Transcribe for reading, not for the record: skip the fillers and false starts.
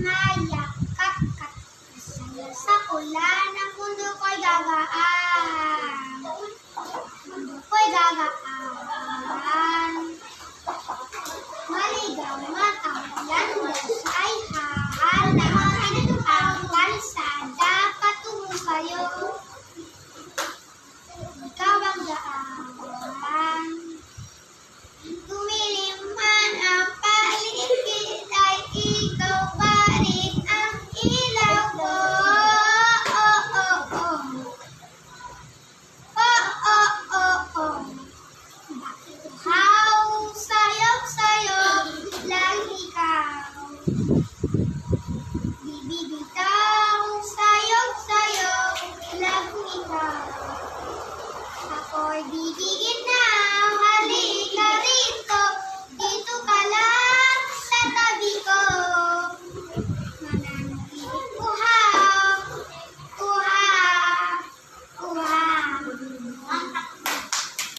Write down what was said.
mayakap ka. Masaya sa ulan, ang mundo ko'y gagaan. Mundo ko'y gagaan. Maligaw man ang landas ay hahanapin ang kalsada patungo sa'yo. Ikaw ang daan. Tumilim man ang paligid ay ikaw pa rin ang ilaw ko. Uhaw, sayop-sayop lang ikaw.